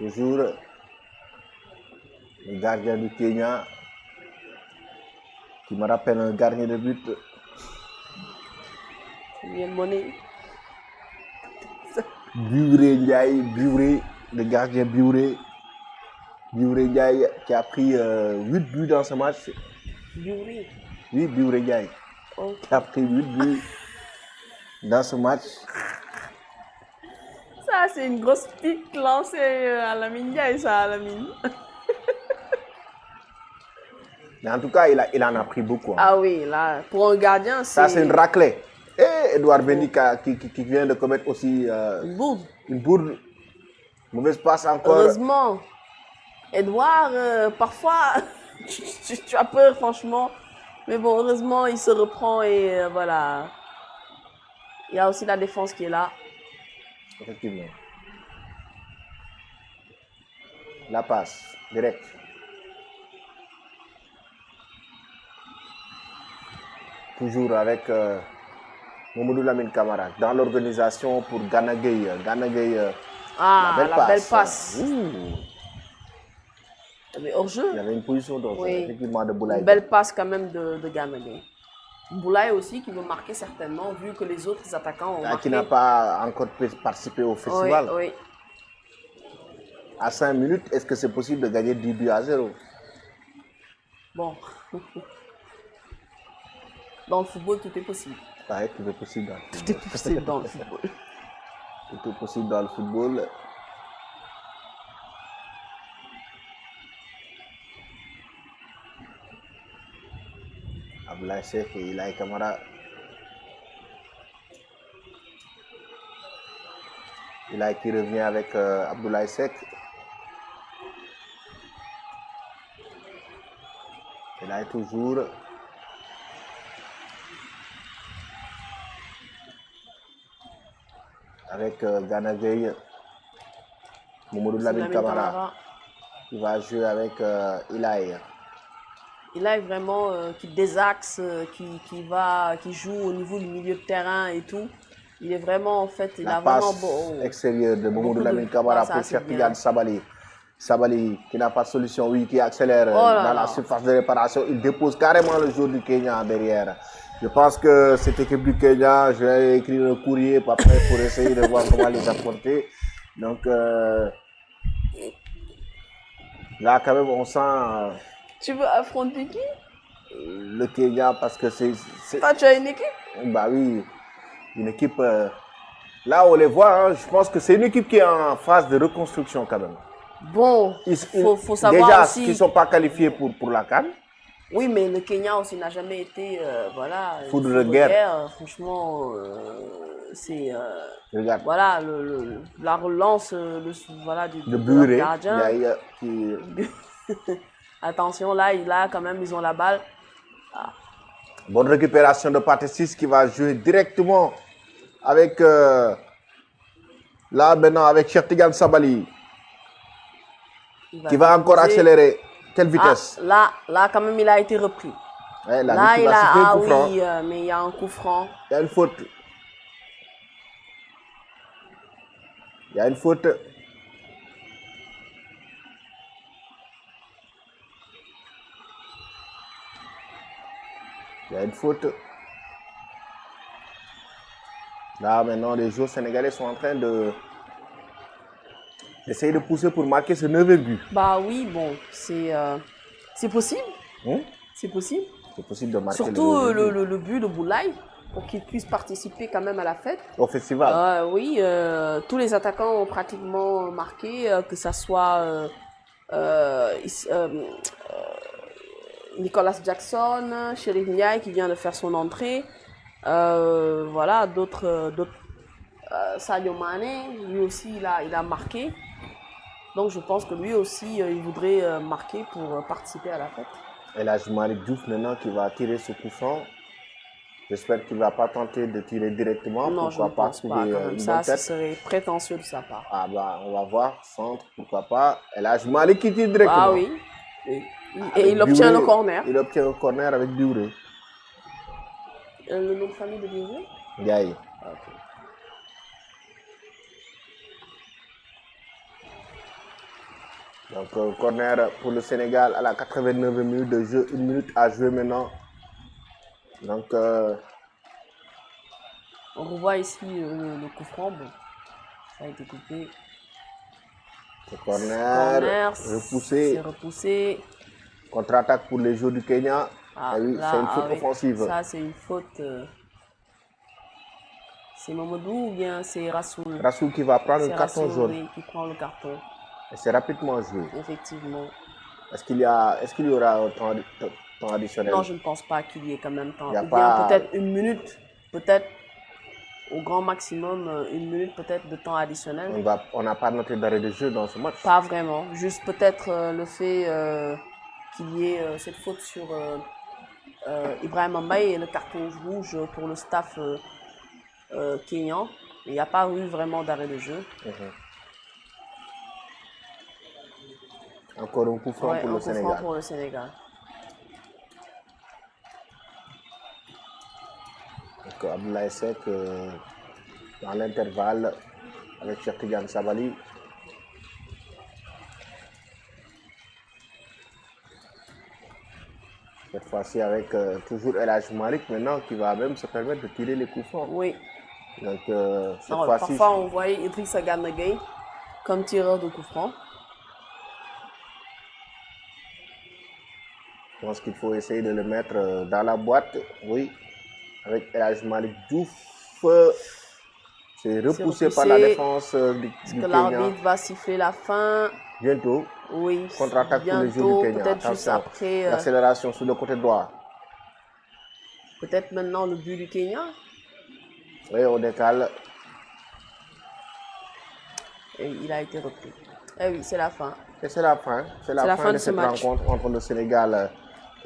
Toujours le gardien du Kenya qui me rappelle un gardien de but. Bien monnaie. Biuré Ndiaye, Biuré, le gardien Biuré. Biuré Ndiaye qui a pris 8 buts dans ce match. Biuré. Oui, Biuré Ndiaye. Okay. Qui a pris 8 buts dans ce match. Ça, c'est une grosse pique lancée à la mine, ça, à la mine. Mais en tout cas, il en a pris beaucoup. Hein. Ah oui, là, pour un gardien, c'est... Ça, c'est une raclée. Et Edouard Mendy qui vient de commettre aussi une bourde. Une bourde. Mauvaise passe encore. Heureusement. Edouard, parfois, tu as peur, franchement. Mais bon, heureusement, il se reprend et voilà. Il y a aussi la défense qui est là. Effectivement. La passe, direct. Toujours avec Mamadou Lamine Camara dans l'organisation pour Gana Gueye. Gana Gueye, la belle passe. Mais hors jeu. Il y avait une position d'hors jeu, effectivement, de Boulaye. Une belle passe quand même de Gana Gueye. Boulaye aussi qui veut marquer certainement, vu que les autres attaquants ont marqué. Qui n'a pas encore participé au festival. Oui, oui. À 5 minutes, est-ce que c'est possible de gagner 10 buts à 0? Bon. Dans le football, tout est possible. Ouais, tout est possible dans le football. Tout est possible dans le football. Tout est possible dans le football. Abdoulaye Seck et Ilaï Camara. Ilaï qui revient avec Abdoulaye Seck. Ilaï toujours. Avec Gana Gueye. Mamadou Lamine Camara. Qui va jouer avec Ilaï. Ilaï vraiment qui désaxe, qui joue au niveau du milieu de terrain et tout. Il est vraiment, en fait, il a vraiment beau. Extérieur de Mamadou Lamine Camara pour Cheikh Tidiane Sabali. Sabali qui n'a pas de solution, oui, qui accélère dans la surface de réparation. Il dépose carrément le joueur du Kenya derrière. Je pense que cette équipe du Kenya, je vais écrire un courrier après pour essayer de voir comment les apporter. Donc là, quand même, on sent. Tu veux affronter qui? Le Kenya, parce que c'est. Toi, tu as une équipe? Bah oui, une équipe. Là, on les voit, hein, je pense que c'est une équipe qui est en phase de reconstruction quand même. Bon, il faut savoir déjà, aussi... qu'ils ne sont pas qualifiés pour la CAN. Oui, mais le Kenya aussi n'a jamais été, voilà... Foudre de guerre. Franchement, c'est... Regarde. Voilà, la relance voilà, du gardien. Attention, là, quand même, ils ont la balle. Ah. Bonne récupération de Paté6 qui va jouer directement avec... là, maintenant, avec Cheikh Tidiane Sabali. Qui va encore accélérer. Quelle vitesse? Là, quand même, il a été repris. Ouais, là, il a... oui, mais il y a un coup franc. Il y a une faute. Il y a une faute. Il y a une faute. Là, maintenant, les joueurs sénégalais sont en train d'essayer de pousser pour marquer ce 9e but. Bah oui, bon, c'est possible. C'est possible. C'est possible de marquer surtout le but de Boulaye, pour qu'il puisse participer quand même à la fête. Au festival. Oui, tous les attaquants ont pratiquement marqué, que ce soit Nicolas Jackson, Chérif Ndiaye qui vient de faire son entrée. Voilà, d'autres Sadio Mané, lui aussi il a marqué. Donc je pense que lui aussi il voudrait marquer pour participer à la fête. Et là, Malick Diouf maintenant qui va tirer ce coup franc. J'espère qu'il ne va pas tenter de tirer directement. Non, je ne pense pas. Quand même ça, ce serait prétentieux de sa part. Ah bah, on va voir. Centre, pourquoi pas. Et là, Malick qui tire directement. Ah oui. Et il obtient le corner. Il obtient le corner avec Biuré. Le nom de famille de Biuré? Ndiaye. Okay. Donc, corner pour le Sénégal à la 89e minute de jeu. 1 minute à jouer maintenant. Donc, on revoit ici le coup franc. Bon, ça a été coupé. le corner repoussé. C'est repoussé. Contre-attaque pour les joueurs du Kenya. Ah, oui, c'est une faute offensive. Ça, c'est une faute. C'est Mamadou ou bien c'est Rassoul? Rassoul qui va prendre un carton jaune. Oui, qui prend le carton. Et c'est rapidement joué. Effectivement. Est-ce qu'il y aura un temps additionnel? Non, je ne pense pas qu'il y ait quand même temps. Il y a Ou bien pas... peut-être 1 minute, peut-être au grand maximum 1 minute peut-être de temps additionnel. On n'a pas noté d'arrêt de jeu dans ce match. Pas vraiment. Juste peut-être le fait qu'il y ait cette faute sur Ibrahim Mbaye et le carton rouge pour le staff kenyan. Il n'y a pas eu vraiment d'arrêt de jeu. Encore un coup franc pour le Sénégal. Franc pour le Sénégal. Donc, Abdoulaye Seck dans l'intervalle avec Cheikh Tidiane Sabali. Cette fois-ci avec toujours El Hadj Malick maintenant qui va même se permettre de tirer les coups francs. Oui. Donc, cette fois-ci... Parfois, on voyait Idrissa Gana Gueye comme tireur de coups francs. Je pense qu'il faut essayer de le mettre dans la boîte. Oui, avec El Hadj Malick Diouf. C'est repoussé par la défense du Kenya. Est-ce que l'arbitre va siffler la fin? Bientôt. Oui, contre-attaque pour les joueurs du Kenya. Peut-être juste après. L'accélération sur le côté droit. Peut-être maintenant le but du Kenya. Oui, on décale. Et il a été repris. Eh oui, c'est la fin. Et c'est la fin. C'est la fin de cette rencontre entre le Sénégal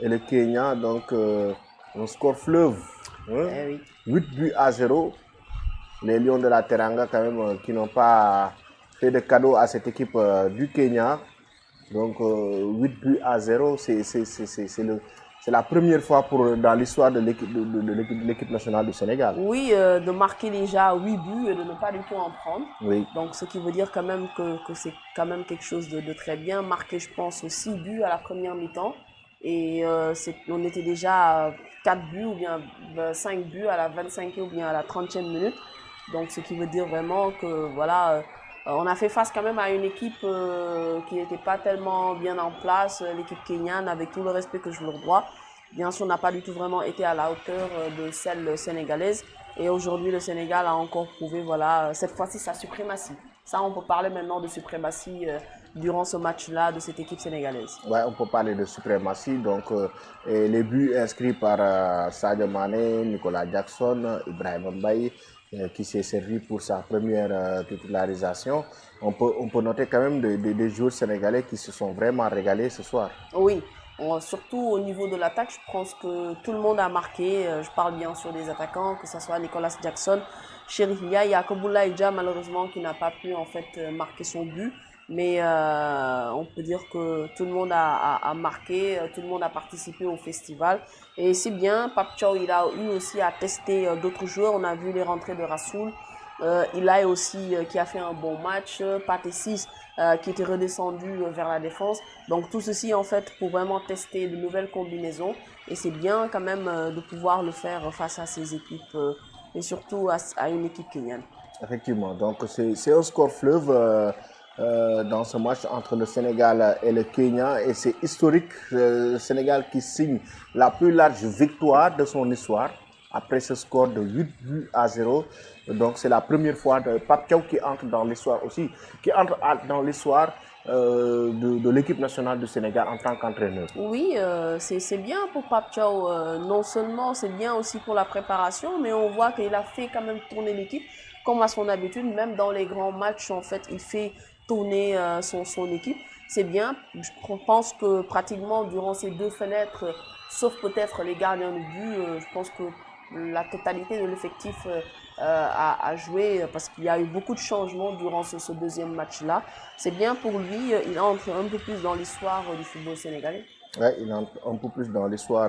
et le Kenya. Donc, un score fleuve. Hein? Eh oui. 8 buts à 0. Les Lions de la Teranga, quand même, qui n'ont pas fait de cadeau à cette équipe du Kenya. Donc, 8 buts à 0, c'est la première fois dans l'histoire de l'équipe nationale du Sénégal. Oui, de marquer déjà 8 buts et de ne pas du tout en prendre. Oui. Donc, ce qui veut dire quand même que c'est quand même quelque chose de très bien. Marquer, je pense, 6 buts à la première mi-temps. Et on était déjà à 4 buts ou bien 5 buts à la 25e ou bien à la 30e minute. Donc, ce qui veut dire vraiment que, voilà, on a fait face quand même à une équipe qui n'était pas tellement bien en place, l'équipe kenyane, avec tout le respect que je leur dois. Bien sûr, n'a pas du tout vraiment été à la hauteur de celle sénégalaise. Et aujourd'hui, le Sénégal a encore prouvé, voilà, cette fois-ci, sa suprématie. Ça, on peut parler maintenant de suprématie durant ce match-là de cette équipe sénégalaise. Oui, on peut parler de suprématie. Donc, les buts inscrits par Sadio Mané, Nicolas Jackson, Ibrahim Mbaye, qui s'est servi pour sa première titularisation. On peut noter quand même des joueurs sénégalais qui se sont vraiment régalés ce soir. Oui, surtout au niveau de l'attaque, je pense que tout le monde a marqué. Je parle bien sûr des attaquants, que ce soit Nicolas Jackson, Chérif Ndiaye, Yacoboula Idja, malheureusement, qui n'a pas pu en fait marquer son but. Mais on peut dire que tout le monde a marqué, tout le monde a participé au festival. Et c'est bien, Pape Thiaw, il a eu aussi à tester d'autres joueurs. On a vu les rentrées de Rassoul. Il a aussi qui a fait un bon match. Pathé 6 qui était redescendu vers la défense. Donc tout ceci en fait pour vraiment tester de nouvelles combinaisons. Et c'est bien quand même de pouvoir le faire face à ces équipes et surtout à une équipe kenyane. Effectivement, donc c'est un score fleuve. Dans ce match entre le Sénégal et le Kenya. Et c'est historique, le Sénégal qui signe la plus large victoire de son histoire après ce score de 8 buts à 0. Donc c'est la première fois de Pape Thiaw qui entre dans l'histoire aussi, qui entre dans l'histoire de l'équipe nationale du Sénégal en tant qu'entraîneur. Oui, c'est bien pour Pape Thiaw. Non seulement c'est bien aussi pour la préparation, mais on voit qu'il a fait quand même tourner l'équipe comme à son habitude. Même dans les grands matchs, en fait, il fait tourner son équipe. C'est bien. Je pense que pratiquement durant ces 2 fenêtres, sauf peut-être les gardiens de but, je pense que la totalité de l'effectif a joué parce qu'il y a eu beaucoup de changements durant ce deuxième match-là. C'est bien pour lui. Il entre un peu plus dans l'histoire du football sénégalais. Oui, il entre un peu plus dans l'histoire